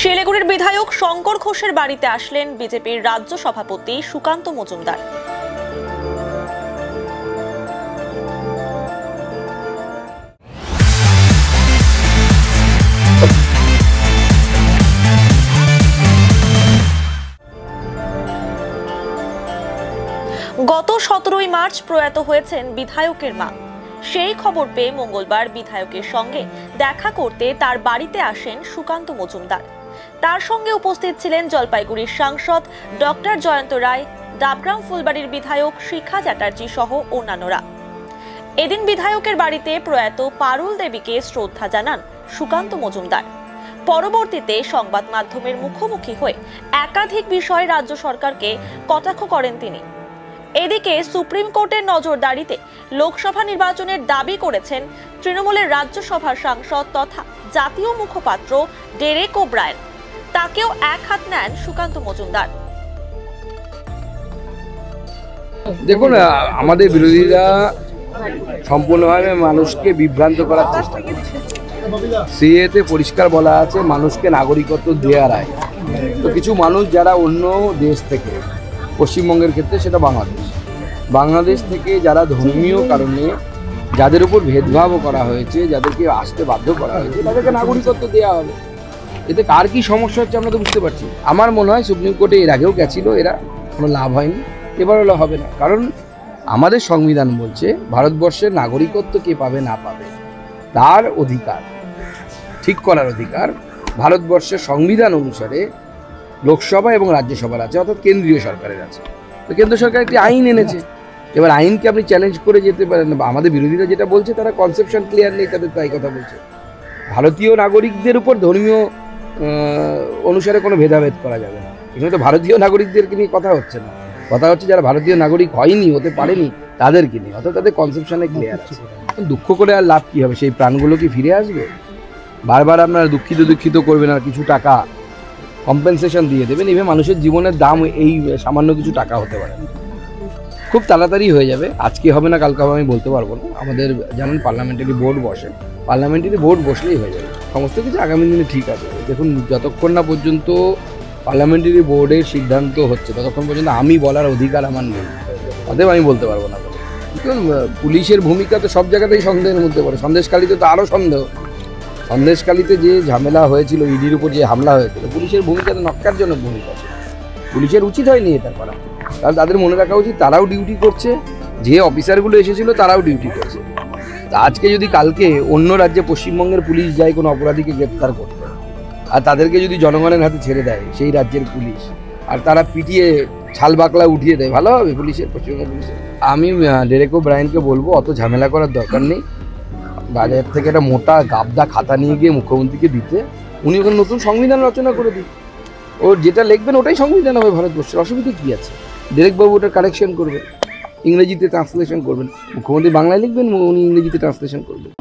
শিলিগুড়ির বিধায়ক শঙ্কর ঘোষের বাড়িতে আসলেন বিজেপির রাজ্য সভাপতি সুকান্ত মজুমদার। গত 17 মার্চ প্রয়াত হয়েছেন বিধায়কের মা। সেই খবর পেয়ে মঙ্গলবার বিধায়কের সঙ্গে দেখা করতে তার বাড়িতে আসেন সুকান্ত মজুমদার। তার সঙ্গে উপস্থিত ছিলেন জলপাইগুড়ির সাংসদ ডক্টর জয়ন্ত রায়, ডাবগ্রাম ফুলবাড়ির বিধায়ক শিখা চ্যাটার্জি সহ অন্যান্যরা। এদিন বিধায়কের বাড়িতে প্রয়াত পারুল দেবীকে শ্রদ্ধা জানান সুকান্ত মজুমদার। পরবর্তীতে সংবাদ মাধ্যমের মুখোমুখি হয়ে একাধিক বিষয়ে রাজ্য সরকারকে কটাক্ষ করেন তিনি। এদিকে সুপ্রিম কোর্টের নজরদারিতে লোকসভা নির্বাচনের দাবি করেছেন তৃণমূলের রাজ্যসভার সাংসদ তথা জাতীয় মুখপাত্র ডেরেক ওব্রায়েন। তাকেও এক হাত নেন সুকান্ত মজুমদার। দেখুন, আমাদের বিরোধীরা সম্পূর্ণভাবে মানুষকে বিভ্রান্ত করার চেষ্টা করছে। সিএতে পরিষ্কার বলা আছে মানুষকে নাগরিকত্ব দেওয়ার আয়। তো কিছু মানুষ যারা অন্য দেশ থেকে, পশ্চিমবঙ্গের ক্ষেত্রে সেটা বাংলাদেশ থেকে যারা ধর্মীয় কারণে যাদের উপর ভেদভাব করা হয়েছে, যাদেরকে আসতে বাধ্য করা হয়েছে, তাদেরকে নাগরিকত্ব দেওয়া হবে। এতে কার কি সমস্যা হচ্ছে আমরা তো বুঝতে পারছি। আমার মনে হয় সুপ্রিম কোর্টে এর আগেও গেছিল, এরা কোনো লাভ হয়নি, এবার হলে হবে না। কারণ আমাদের সংবিধান বলছে ভারতবর্ষের নাগরিকত্ব কে পাবে না পাবে তার অধিকার ঠিক করার অধিকার ভারতবর্ষের সংবিধান অনুসারে লোকসভা এবং রাজ্যসভার আছে, অর্থাৎ কেন্দ্রীয় সরকারের আছে। তো কেন্দ্র সরকার একটি আইন এনেছে, এবার আইনকে আপনি চ্যালেঞ্জ করে যেতে পারেন না। আমাদের বিরোধীরা যেটা বলছে তারা কনসেপশন ক্লিয়ার নেই, তাদের তাই কথা বলছে। ভারতীয় নাগরিকদের উপর ধর্মীয় অনুসারে কোনো ভেদাভেদ করা যাবে না। এখানে তো ভারতীয় নাগরিকদেরকে নিয়ে কথা হচ্ছে না, কথা হচ্ছে যারা ভারতীয় নাগরিক হয়নি, হতে পারেনি তাদেরকে নিয়ে, অর্থাৎ তাদের কনসেপশনে ক্লিয়ার আছে। দুঃখ করে আর লাভ কী হবে? সেই প্রাণগুলো কি ফিরে আসবে? বারবার আপনারা দুঃখিত করবেন আর কিছু টাকা কম্পেনসেশন দিয়ে দেবেন, এভাবে মানুষের জীবনের দাম এই সামান্য কিছু টাকা হতে পারে না। খুব তাড়াতাড়ি হয়ে যাবে, আজকে হবে না কালকে হবে আমি বলতে পারবো না। আমাদের জানেন পার্লামেন্টারি বোর্ড বসে, পার্লামেন্টারি বোর্ড বসলেই হয়ে যাবে সমস্ত কিছু, আগামী দিনে ঠিক আছে। দেখুন, যতক্ষণ না পর্যন্ত পার্লামেন্টারি বোর্ডের সিদ্ধান্ত হচ্ছে ততক্ষণ পর্যন্ত আমি বলার অধিকার আমার নেই, অতএব আমি বলতে পারবো না। দেখুন, পুলিশের ভূমিকা তো সব জায়গাতেই সন্দেহের মধ্যে পড়ে। সন্দেশখালীতে তো আরও সন্দেহ। সন্দেশখালীতে যে ঝামেলা হয়েছিল, ইডির উপর যে হামলা হয়েছিল, পুলিশের ভূমিকা তো নক্কারজনক ভূমিকা ছিল। পুলিশের উচিত হয়নি এটা করা, কারণ তাদের মনে রাখা উচিত তারাও ডিউটি করছে, যে অফিসারগুলো এসেছিল তারাও ডিউটি করছে। আজকে যদি কালকে অন্য রাজ্যে পশ্চিমবঙ্গের পুলিশ যায় কোনো অপরাধীকে গ্রেপ্তার করতে, আর তাদেরকে যদি জনগণের হাতে ছেড়ে দেয় সেই রাজ্যের পুলিশ, আর তারা পিটিয়ে ছাল বাকলা উঠিয়ে দেয়, ভালো হবে পুলিশের, পশ্চিমবঙ্গ পুলিশের। আমি ডেরেক ওব্রায়েনকে বলবো অত ঝামেলা করার দরকার নেই। বাজার থেকে একটা মোটা গাবদা খাতা নিয়ে গিয়ে মুখ্যমন্ত্রীকে দিতে, উনি ওখানে নতুন সংবিধান রচনা করে দিন। ওর যেটা লিখবেন ওটাই সংবিধান হবে ভারতবর্ষের, অসুবিধা কী আছে? ডেরেকবাবু ওটা কারেকশন করবেন, ইংরেজিতে ট্রান্সলেশন করবেন। মুখ্যমন্ত্রী বাংলায় লিখবেন, উনি ইংরেজিতে ট্রান্সলেশন করবেন।